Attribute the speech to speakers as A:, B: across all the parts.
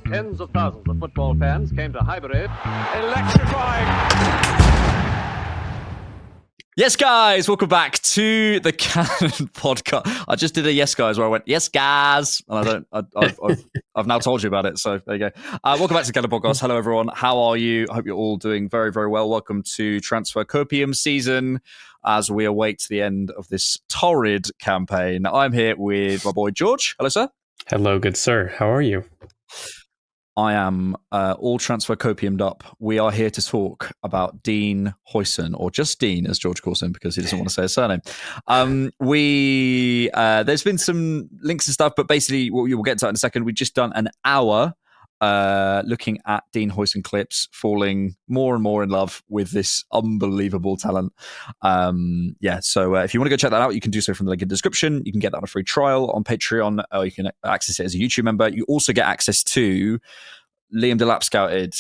A: Tens of thousands of football fans came to Highbury. Electrifying!
B: Yes, guys, welcome back to the Cannon podcast. I just did a yes, guys, where I went, yes, guys. And I've now told you about it. So there you go. Welcome back to the Cannon podcast. Hello, everyone. How are you? I hope you're all doing very, very well. Welcome to Transfer Copium season as we await the end of this torrid campaign. I'm here with my boy, George. Hello, sir.
C: Hello, good sir. How are you?
B: I am all transfer copiumed up. We are here to talk about Dean Huijsen, or just Dean, as George calls him, because he doesn't want to say his surname. There's been some links and stuff, but basically, we'll get to that in a second. We've just done an hour looking at Dean Huijsen clips, falling more and more in love with this unbelievable talent. So if you want to go check that out, you can do so from the link in the description. You can get that on a free trial on Patreon, or you can access it as a YouTube member. You also get access to Liam Delap scouted,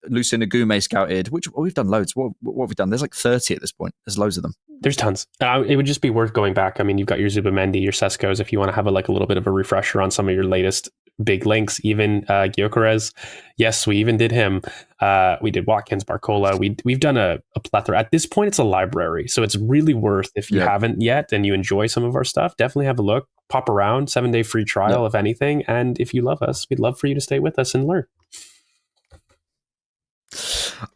B: Lucien Agume scouted, which we've done loads. What have we done? There's like 30 at this point. There's loads of them.
C: There's tons. It would just be worth going back. I mean, you've got your Zubamendi, your Sescos, if you want to have a little bit of a refresher on some of your latest big links, even Gyökeres. Yes, we even did him. We did Watkins, Barcola. We've done a plethora. At this point, it's a library. So it's really worth, if you haven't yet and you enjoy some of our stuff, definitely have a look. Pop around, 7-day free trial, if anything. And if you love us, we'd love for you to stay with us and learn.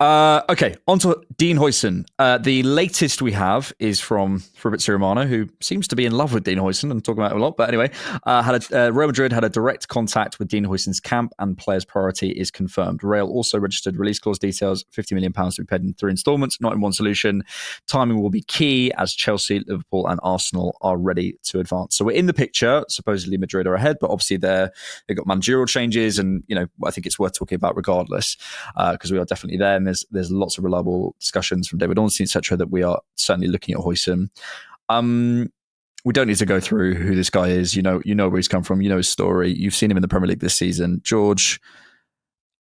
B: Okay, on to Dean Huijsen. The latest we have is from Fabrizio Romano, who seems to be in love with Dean Huijsen and talking about it a lot. But anyway, Real Madrid had a direct contact with Dean Huijsen's camp, and players' priority is confirmed. Real also registered release clause details, £50 million to be paid in 3 installments, not in one solution. Timing will be key as Chelsea, Liverpool and Arsenal are ready to advance. So we're in the picture. Supposedly Madrid are ahead, but obviously they've got managerial changes, and I think it's worth talking about regardless, because we are definitely there. And there's lots of reliable discussions from David Ornstein, etc., that we are certainly looking at Huijsen. We don't need to go through who this guy is. You know where he's come from. You know his story. You've seen him in the Premier League this season. George,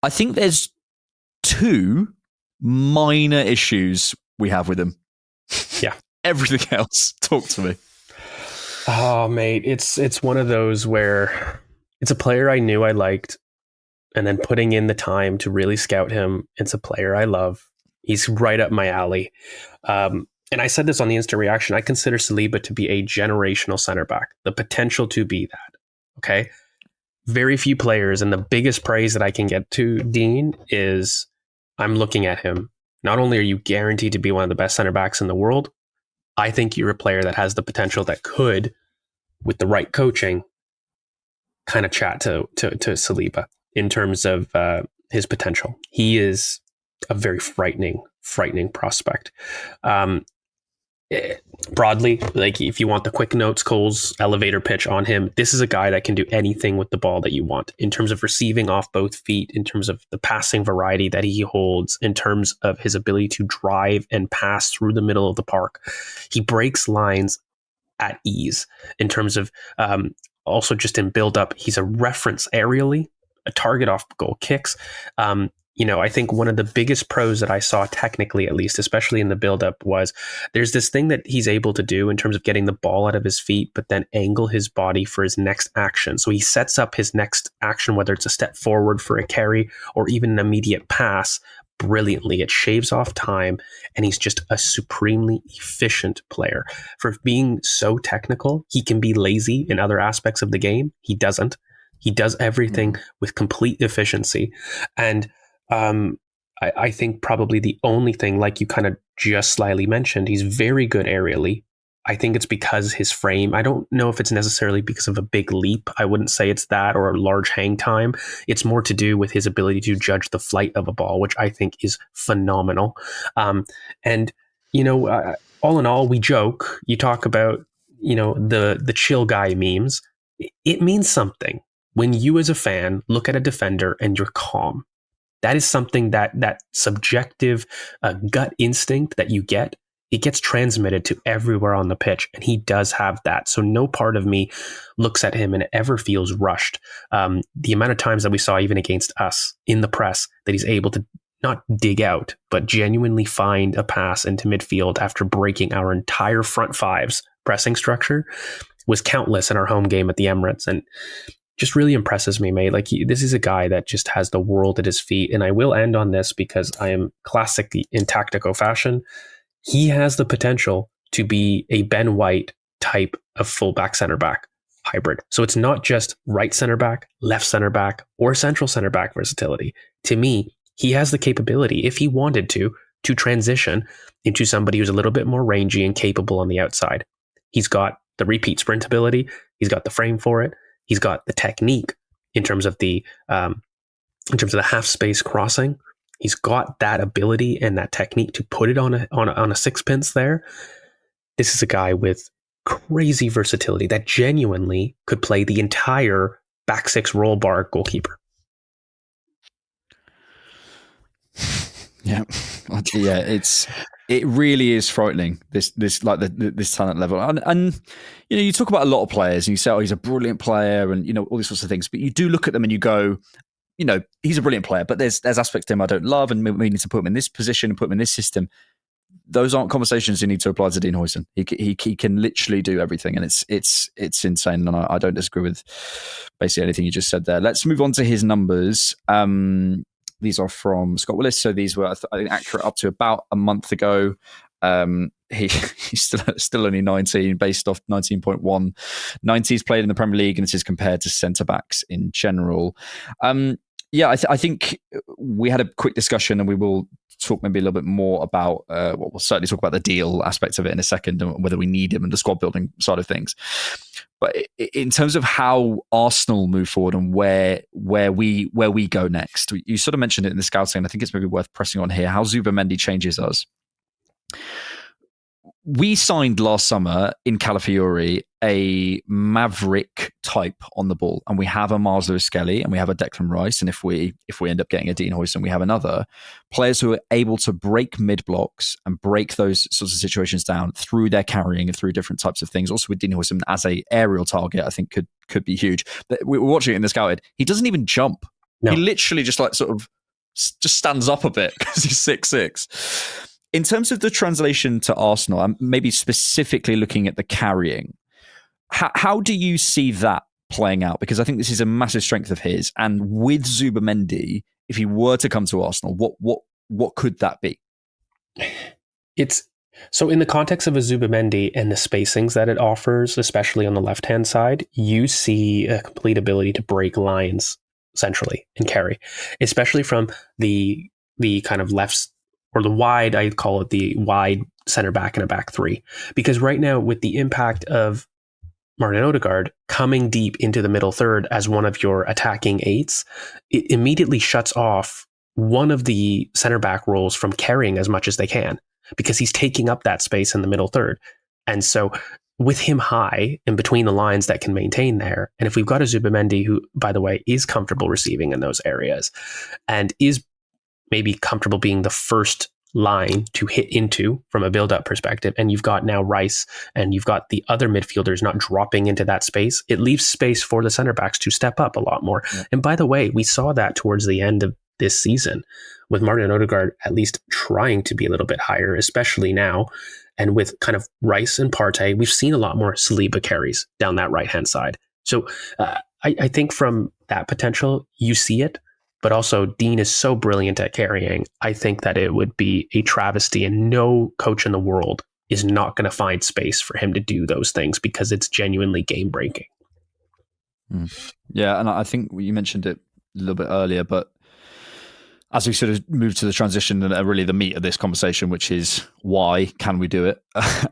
B: I think there's 2 minor issues we have with him.
C: Yeah.
B: Everything else, talk to me.
C: Oh, mate, it's one of those where it's a player I knew I liked, and then putting in the time to really scout him. It's a player I love. He's right up my alley. And I said this on the instant reaction. I consider Saliba to be a generational center back, the potential to be that. Okay. Very few players. And the biggest praise that I can get to Dean is I'm looking at him. Not only are you guaranteed to be one of the best center backs in the world, I think you're a player that has the potential that could, with the right coaching, kind of chat to Saliba in terms of his potential. He is a very frightening prospect. Broadly, like if you want the quick notes, Cole's elevator pitch on him, this is a guy that can do anything with the ball that you want in terms of receiving off both feet, in terms of the passing variety that he holds, in terms of his ability to drive and pass through the middle of the park. He breaks lines at ease in terms of also just in build up. He's a reference aerially, a target off goal kicks. I think one of the biggest pros that I saw technically, at least, especially in the buildup, was there's this thing that he's able to do in terms of getting the ball out of his feet, but then angle his body for his next action. So he sets up his next action, whether it's a step forward for a carry or even an immediate pass, brilliantly. It shaves off time, and he's just a supremely efficient player. For being so technical, he can be lazy in other aspects of the game. He doesn't. He does everything with complete efficiency. And I think probably the only thing, like you kind of just slightly mentioned, he's very good aerially. I think it's because his frame, I don't know if it's necessarily because of a big leap. I wouldn't say it's that, or a large hang time. It's more to do with his ability to judge the flight of a ball, which I think is phenomenal. All in all, we joke, you talk about, the chill guy memes. It means something when you as a fan look at a defender and you're calm. That is something that subjective gut instinct that you get, it gets transmitted to everywhere on the pitch, and he does have that. So no part of me looks at him and ever feels rushed. The amount of times that we saw even against us in the press that he's able to not dig out, but genuinely find a pass into midfield after breaking our entire front five's pressing structure was countless in our home game at the Emirates. And just really impresses me, mate. Like this is a guy that just has the world at his feet. And I will end on this because I am classic in tactical fashion. He has the potential to be a Ben White type of fullback center back hybrid. So it's not just right center back, left center back, or central center back versatility. To me, he has the capability, if he wanted to transition into somebody who's a little bit more rangy and capable on the outside. He's got the repeat sprint ability. He's got the frame for it. He's got the technique in terms of the half space crossing. He's got that ability and that technique to put it on a sixpence there. This is a guy with crazy versatility that genuinely could play the entire back six roll bar goalkeeper.
B: Yeah, it really is frightening. This like this talent level, and you talk about a lot of players, and you say, oh, he's a brilliant player, and all these sorts of things. But you do look at them and you go, he's a brilliant player, but there's aspects to him I don't love, and we need to put him in this position and put him in this system. Those aren't conversations you need to apply to Dean Huijsen. He can literally do everything, and it's insane. And I don't disagree with basically anything you just said there. Let's move on to his numbers. These are from Scott Willis. So these were, I think, accurate up to about a month ago. He's still only 19, based off 19.1. 90s played in the Premier League, and this is compared to centre-backs in general. I think we had a quick discussion, and we will talk maybe a little bit more about, we'll certainly talk about the deal aspect of it in a second, and whether we need him and the squad building side of things. But in terms of how Arsenal move forward and where we go next, you sort of mentioned it in the scouting, and I think it's maybe worth pressing on here, how Zubamendi changes us. We signed last summer in Calafiori a maverick type on the ball, and we have a Mars Lewis-Skelly and we have a Declan Rice, and if we end up getting a Dean Huijsen, we have another players who are able to break mid blocks and break those sorts of situations down through their carrying and through different types of things. Also with Dean Huijsen as a aerial target, I think could be huge. But we were watching it in the scouted. He doesn't even jump. No. He literally just just stands up a bit because he's 6'6". In terms of the translation to Arsenal, and maybe specifically looking at the carrying, how do you see that playing out? Because I think this is a massive strength of his. And with Zubamendi, if he were to come to Arsenal, what could that be?
C: So in the context of a Zubamendi and the spacings that it offers, especially on the left-hand side, you see a complete ability to break lines centrally and carry, especially from the kind of left or the wide, I call it the wide center back in a back three. Because right now, with the impact of Martin Odegaard coming deep into the middle third as one of your attacking eights, it immediately shuts off one of the center back roles from carrying as much as they can, because he's taking up that space in the middle third. And so with him high in between the lines that can maintain there, and if we've got a Zubamendi who, by the way, is comfortable receiving in those areas and is maybe comfortable being the first line to hit into from a build-up perspective, and you've got now Rice and you've got the other midfielders not dropping into that space, it leaves space for the center backs to step up a lot more. Yeah. And by the way, we saw that towards the end of this season with Martin Odegaard at least trying to be a little bit higher, especially now. And with kind of Rice and Partey, we've seen a lot more Saliba carries down that right-hand side. So I think from that potential, you see it. But also, Dean is so brilliant at carrying. I think that it would be a travesty, and no coach in the world is not going to find space for him to do those things, because it's genuinely game breaking.
B: Yeah, and I think you mentioned it a little bit earlier, but as we sort of move to the transition and really the meat of this conversation, which is why can we do it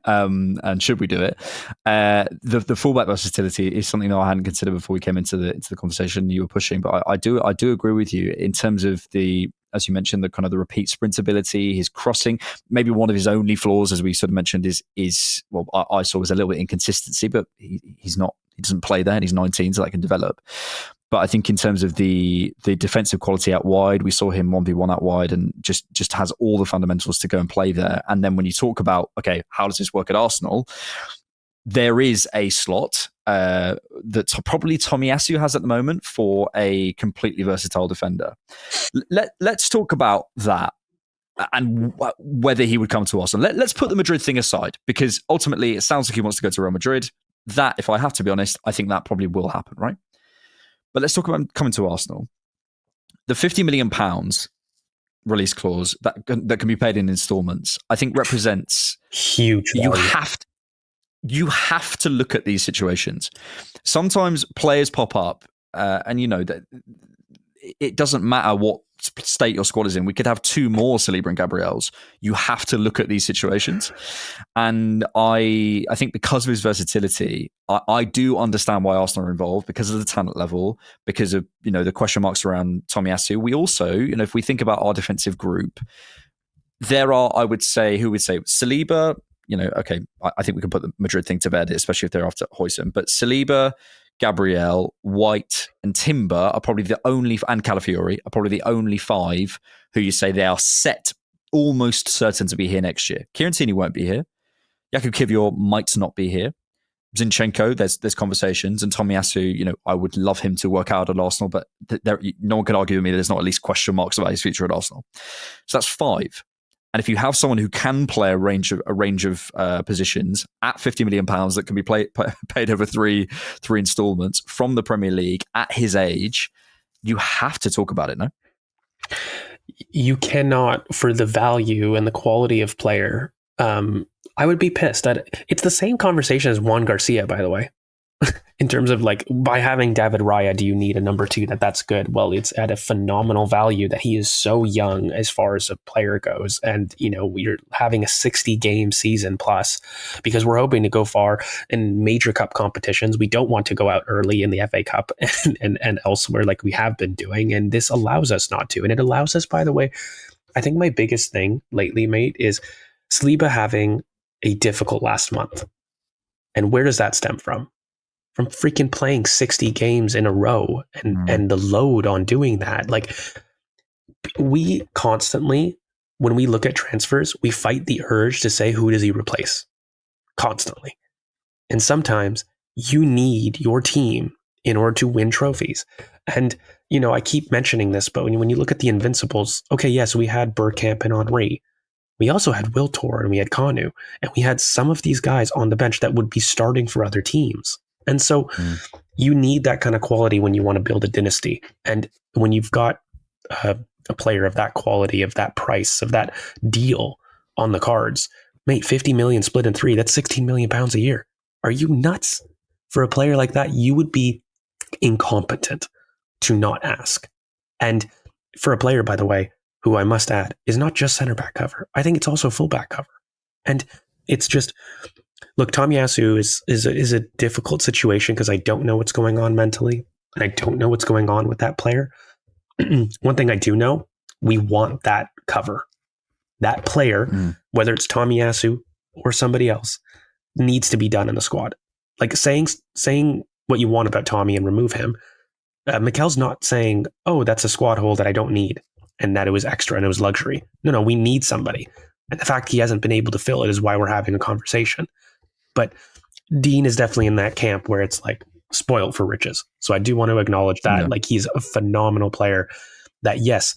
B: and should we do it? The fullback versatility is something that I hadn't considered before we came into the conversation you were pushing, but I do agree with you in terms of the, as you mentioned, the kind of the repeat sprint ability, his crossing. Maybe one of his only flaws, as we sort of mentioned, is well, I saw was a little bit inconsistency, but he doesn't play there, and he's 19, so that can develop. But I think in terms of the defensive quality out wide, we saw him 1v1 out wide, and just has all the fundamentals to go and play there. And then when you talk about, okay, how does this work at Arsenal? There is a slot that probably Tomiyasu has at the moment for a completely versatile defender. Let's talk about that and whether he would come to Arsenal. Let's put the Madrid thing aside, because ultimately it sounds like he wants to go to Real Madrid. That, if I have to be honest, I think that probably will happen, right? But let's talk about coming to Arsenal. The £50 million release clause that can be paid in installments, I think represents
C: huge value.
B: You have to look at these situations. Sometimes players pop up, and you know that it doesn't matter what state your squad is in. We could have 2 more Saliba and Gabriels. You have to look at these situations, and I think because of his versatility, I do understand why Arsenal are involved, because of the talent level, because of the question marks around Tomiyasu. We also, if we think about our defensive group, there are, I would say, Saliba. Okay, I think we can put the Madrid thing to bed, especially if they're after Huijsen. But Saliba, Gabriel, White, and Timber are probably the only, and Calafiori are probably the only 5 who you say they are set, almost certain to be here next year. Kieran Tierney won't be here. Jakub Kiwior might not be here. Zinchenko, there's conversations, and Tomiyasu, I would love him to work out at Arsenal, but no one could argue with me that there's not at least question marks about his future at Arsenal. So that's 5. And if you have someone who can play a range of positions at £50 million that can be paid over three installments from the Premier League at his age, you have to talk about it, no?
C: You cannot, for the value and the quality of player. I would be pissed at it. It's the same conversation as Juan Garcia, by the way. In terms of by having David Raya, do you need a number 2 that's good? Well, it's at a phenomenal value that he is so young as far as a player goes. And, we're having a 60-game season plus, because we're hoping to go far in major cup competitions. We don't want to go out early in the FA Cup and elsewhere like we have been doing. And this allows us not to. And it allows us, by the way, I think my biggest thing lately, mate, is Saliba having a difficult last month. And where does that stem from? From freaking playing 60 games in a row and the load on doing that. We constantly, when we look at transfers, we fight the urge to say, who does he replace? Constantly. And sometimes you need your team in order to win trophies. And, I keep mentioning this, but when you look at the Invincibles, okay, yes, we had Bergkamp and Henry. We also had Wiltor and we had Kanu. And we had some of these guys on the bench that would be starting for other teams. And so you need that kind of quality when you want to build a dynasty. And when you've got a player of that quality, of that price, of that deal on the cards, mate, 50 million split in 3, that's 16 million pounds a year. Are you nuts? For a player like that, you would be incompetent to not ask. And for a player, by the way, who I must add is not just center back cover. I think it's also fullback cover. And it's just, look, Tomiyasu is a difficult situation because I don't know what's going on mentally, and I don't know what's going on with that player. One thing I do know, we want that cover. That player, whether it's Tomiyasu or somebody else, needs to be done in the squad. Saying what you want about Tommy and remove him, Mikel's not saying, oh, that's a squad hole that I don't need, and that it was extra and it was luxury. No, we need somebody. And the fact he hasn't been able to fill it is why we're having a conversation. But Dean is definitely in that camp where it's spoiled for riches. So I do want to acknowledge that. Yeah. He's a phenomenal player that, yes,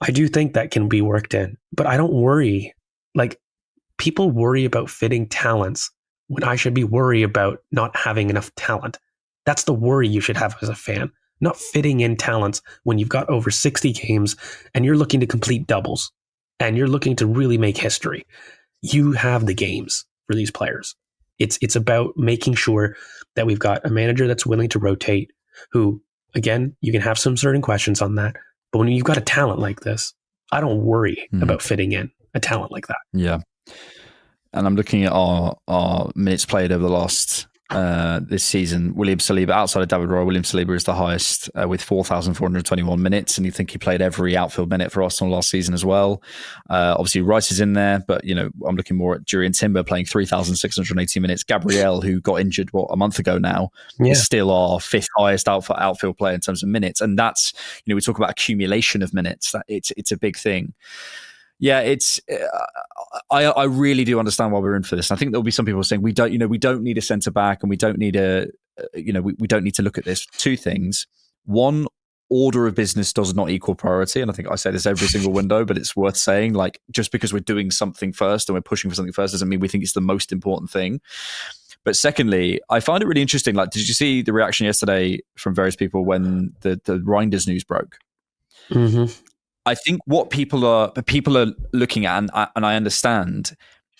C: I do think that can be worked in, but I don't worry. People worry about fitting talents when I should be worried about not having enough talent. That's the worry you should have as a fan, not fitting in talents when you've got over 60 games and you're looking to complete doubles and you're looking to really make history. You have the games for these players. It's about making sure that we've got a manager that's willing to rotate, who, again, you can have some certain questions on that. But when you've got a talent like this, I don't worry about fitting in a talent like that. Yeah.
B: And I'm looking at our minutes played over the last this season. William Saliba, outside of David Roy, William Saliba is the highest with 4,421 minutes. And you think he played every outfield minute for Arsenal last season as well. Obviously, Rice is in there, but I'm looking more at Jurriën Timber playing 3,680 minutes. Gabriel, who got injured a month ago now, is still our 5th highest outfield player in terms of minutes. And that's, we talk about accumulation of minutes. It's a big thing. Yeah, it's. I really do understand why we're in for this. And I think there'll be some people saying we don't need a centre back and we don't need we don't need to look at this. 2 things. One, order of business does not equal priority, and I think I say this every single window, but it's worth saying. Just because we're doing something first and we're pushing for something first doesn't mean we think it's the most important thing. But secondly, I find it really interesting. Like, did you see the reaction yesterday from various people when the Reinders news broke?
C: Mm-hmm.
B: I think what people are looking at, and I understand,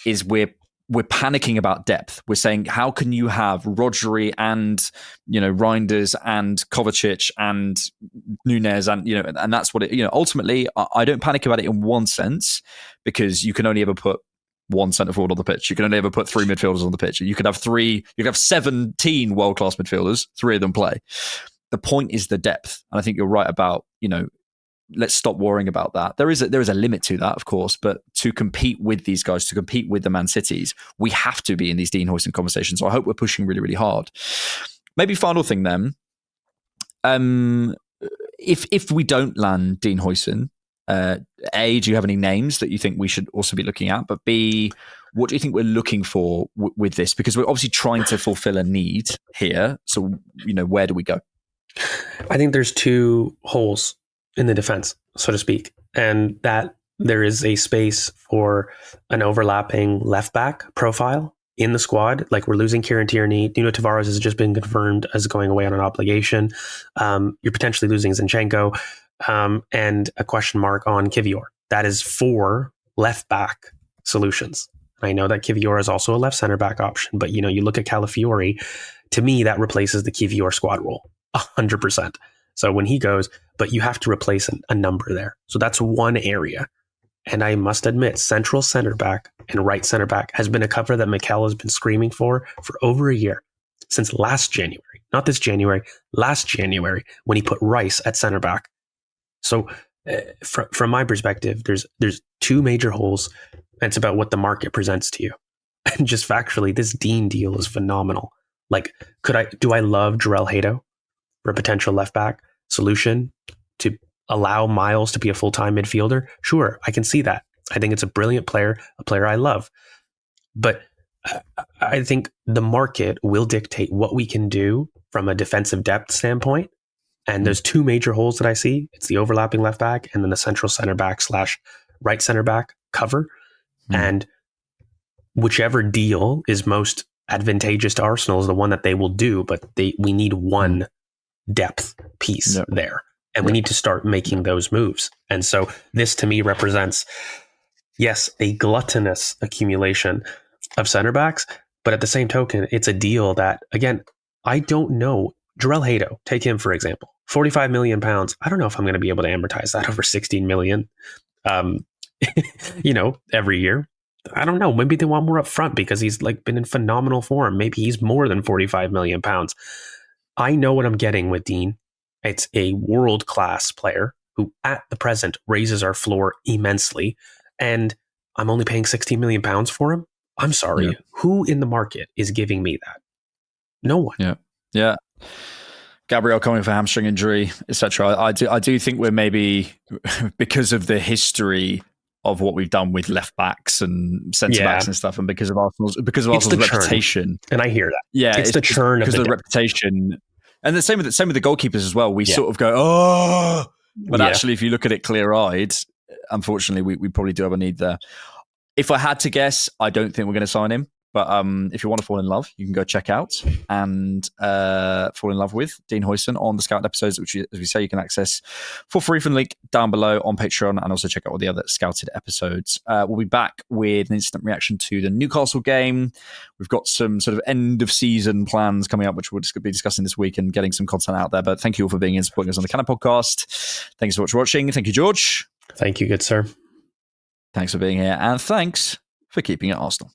B: is we're panicking about depth. We're saying, how can you have Rodri and Reinders and Kovacic and Nunez and that's what it. Ultimately, I don't panic about it in one sense, because you can only ever put one centre forward on the pitch. You can only ever put three midfielders on the pitch. You could have 17 world class midfielders, 3 of them play. The point is the depth, and I think you're right about let's stop worrying about that. There is a limit to that, of course, but to compete with these guys, to compete with the Man Cities, we have to be in these Dean Huijsen conversations. So I hope we're pushing really, really hard. Maybe final thing then. If we don't land Dean Huijsen, A, do you have any names that you think we should also be looking at? But B, what do you think we're looking for with this? Because we're obviously trying to fulfill a need here. So, where do we go?
C: I think there's 2 holes in the defense, so to speak, and that there is a space for an overlapping left back profile in the squad. Like, we're losing Kieran Tierney. Nuno Tavares has just been confirmed as going away on an obligation. You're potentially losing Zinchenko, and a question mark on Kivior. That is 4 left back solutions. I know that Kivior is also a left center back option, but you look at Calafiori. To me, that replaces the Kivior squad role 100%. So when he goes, but you have to replace a number there. So that's one area. And I must admit, central center back and right center back has been a cover that Mikel has been screaming for over a year, since last January. Not this January, last January, when he put Rice at center back. So from my perspective, there's 2 major holes. And it's about what the market presents to you. And just factually, this Dean deal is phenomenal. Like, do I love Jarell Hato for a potential left back solution to allow Miles to be a full-time midfielder? Sure, I can see that. I think it's a brilliant player, a player I love. But I think the market will dictate what we can do from a defensive depth standpoint. And there's 2 major holes that I see. It's the overlapping left back and then the central center back / right center back cover. And whichever deal is most advantageous to Arsenal is the one that they will do. But we need one depth piece there. And we need to start making those moves. And so this to me represents, yes, a gluttonous accumulation of center backs, but at the same token, it's a deal that, again, I don't know. Jarell Hato, take him for example, £45 million. I don't know if I'm going to be able to amortize that over 16 million, every year. I don't know. Maybe they want more up front because he's been in phenomenal form. Maybe he's more than £45 million. I know what I'm getting with Dean. It's a world-class player who at the present raises our floor immensely. And I'm only paying £16 million for him. I'm sorry. Yeah. Who in the market is giving me that? No one.
B: Yeah. Gabriel coming for hamstring injury, etc. I do think we're maybe, because of the history of what we've done with left backs and centre backs and stuff, and because of Arsenal's reputation.
C: And I hear that.
B: Yeah,
C: it's the churn
B: because of the reputation. And the same with the goalkeepers as well. We sort of go, but actually, if you look at it clear-eyed, unfortunately, we probably do have a need there. If I had to guess, I don't think we're going to sign him. But if you want to fall in love, you can go check out and fall in love with Dean Huijsen on the Scout episodes, which, as we say, you can access for free from the link down below on Patreon, and also check out all the other Scouted episodes. We'll be back with an instant reaction to the Newcastle game. We've got some sort of end-of-season plans coming up, which we'll be discussing this week and getting some content out there. But thank you all for being here and supporting us on the Cannon Podcast. Thanks so much for watching. Thank you, George.
C: Thank you, good sir.
B: Thanks for being here, and thanks for keeping it Arsenal.